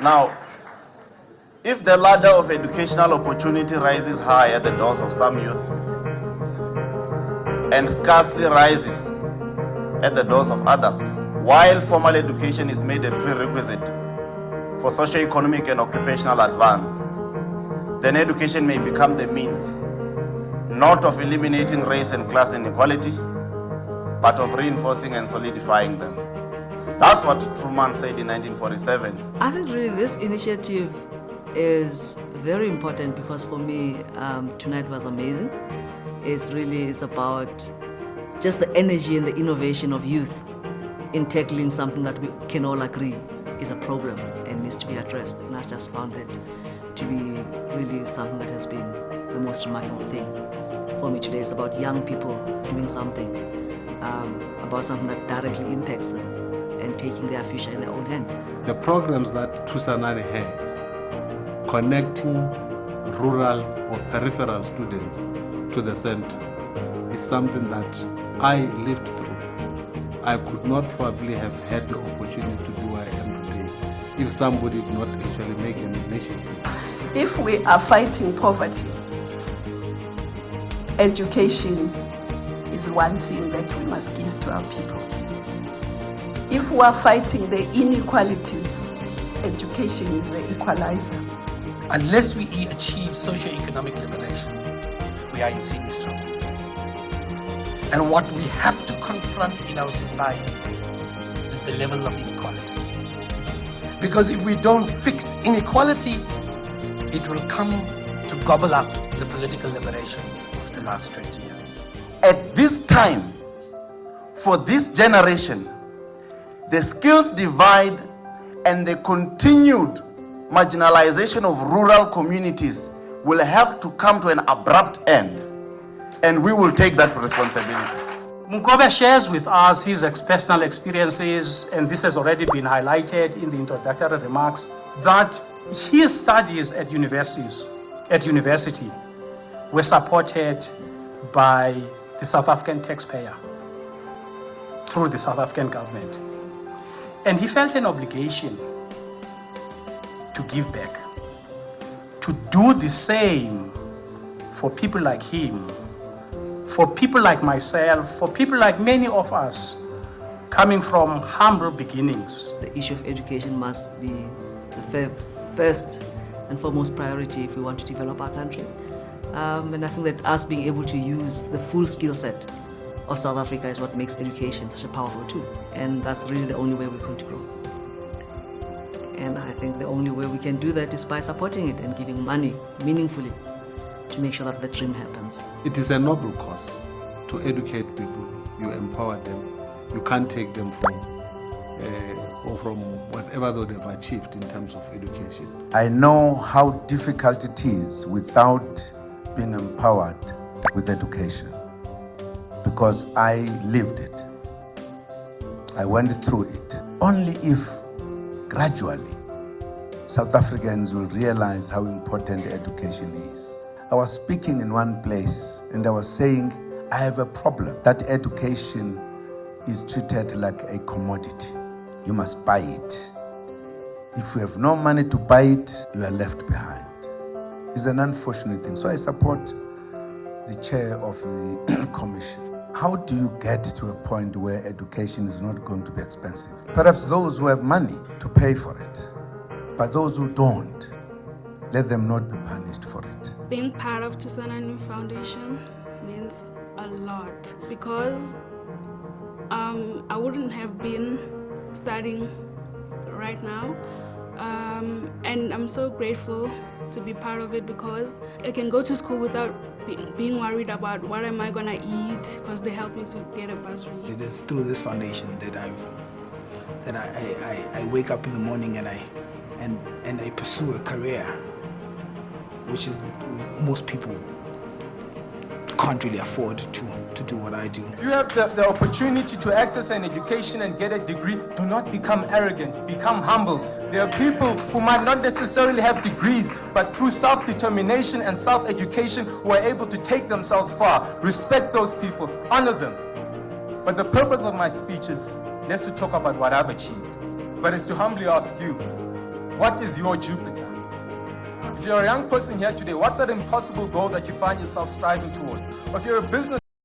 Now, if the ladder of educational opportunity rises high at the doors of some youth and scarcely rises at the doors of others, while formal education is made a prerequisite for socio-economic and occupational advance, then education may become the means not of eliminating race and class inequality, but of reinforcing and solidifying them. That's what Truman said in 1947. I think really this initiative is very important because for me, tonight was amazing. It's about just the energy and the innovation of youth in tackling something that we can all agree is a problem and needs to be addressed. And I just found that to be really something that has been the most remarkable thing for me today. It's about young people doing something, about something that directly impacts them and taking their future in their own hand. The programs that Thusanani has, connecting rural or peripheral students to the center, is something that I lived through. I could not probably have had the opportunity to be where I am today if somebody did not actually make an initiative. If we are fighting poverty, education is one thing that we must give to our people. If we are fighting the inequalities, education is the equalizer. Unless we achieve socio-economic liberation, we are in serious trouble. And what we have to confront in our society is the level of inequality. Because if we don't fix inequality, it will come to gobble up the political liberation of the last 20 years. At this time, for this generation, the skills divide and the continued marginalization of rural communities will have to come to an abrupt end, and we will take that responsibility. Mkobe shares with us his personal experiences, and this has already been highlighted in the introductory remarks, that his studies at university were supported by the South African taxpayer through the South African government. And he felt an obligation to give back, to do the same for people like him, for people like myself, for people like many of us coming from humble beginnings. The issue of education must be the first and foremost priority if we want to develop our country. And I think that us being able to use the full skill set of South Africa is what makes education such a powerful tool. And that's really the only way we're going to grow. And I think the only way we can do that is by supporting it and giving money meaningfully to make sure that the dream happens. It is a noble cause to educate people. You empower them. You can't take them from whatever they've achieved in terms of education. I know how difficult it is without being empowered with education, because I lived it. I went through it. Only if gradually South Africans will realize how important education is. I was speaking in one place and I was saying, I have a problem that education is treated like a commodity. You must buy it. If you have no money to buy it, you are left behind. It's an unfortunate thing. So I support the chair of the commission. How do you get to a point where education is not going to be expensive? Perhaps those who have money to pay for it, but those who don't, let them not be punished for it. Being part of Thusanani Foundation means a lot, because I wouldn't have been studying right now, and I'm so grateful to be part of it, because I can go to school without being worried about what am I gonna eat, because they helped me to get a bursary. It is through this foundation that I wake up in the morning and I pursue a career, which is most people can't really afford to do what I do. If you have the opportunity to access an education and get a degree, do not become arrogant, become humble. There are people who might not necessarily have degrees, but through self-determination and self-education who are able to take themselves far. Respect those people, honor them. But the purpose of my speech is less to talk about what I've achieved, but is to humbly ask you, What is your Jupiter? If you're a young person here today, what's that impossible goal that you find yourself striving towards? Or if you're a business